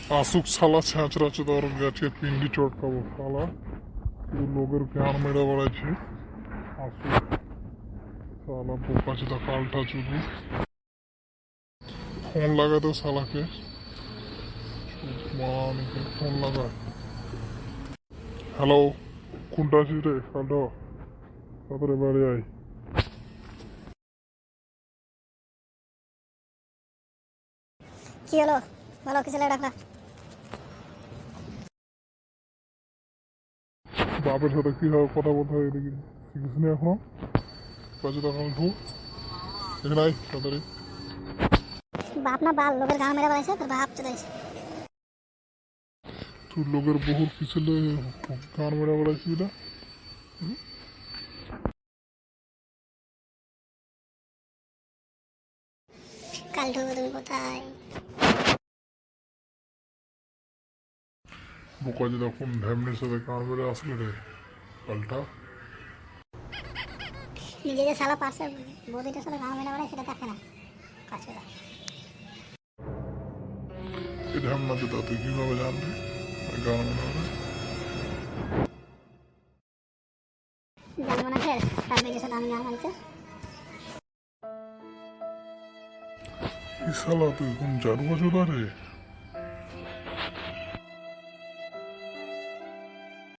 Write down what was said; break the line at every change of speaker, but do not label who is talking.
आसुक साला छाछरा चुदार गाछ के पिंडी चटकाबो साला तू लोगेर ज्ञान मेरा बड़ा छे आसुक साला बोका चुदा कालटा चुदी फोन लगा दो साला के मान के फोन लगा हेलो कुंटा रे कालटा তাড়াতাড়ি বাড়ি আয়
কি হলো ভালো কিছু ডাকলা
বাপের সাথে কিভাবে কথা বলতে হয় এদিকে শিখিস নি এখনো কাজে তখন ঢু এখানে আয় তাড়াতাড়ি
বাপ না বাল লোকের গান মেরে বেড়াইছে তোর বাপ চলে
তুই লোকের বহুর পিছলে গান মেরে বেড়াইছিস না
কাল ঢুকো তুমি কোথায়
বোকা যে তখন ঢ্যামনির সাথে গান মেরে আসলে রে কালটা
নিজে যে শালা পাশে বৌদিটার সাথে গান মেরে বেড়ায় সেটা দেখে না কাছে
এই ঢ্যামনা দিতা তুই কিভাবে জানবি গান মেরে বেড়ায়
জানবো না ফের তার মেয়ের সাথে আমি গান মারিছে
এই শালা তুই কোন চারু বছর রে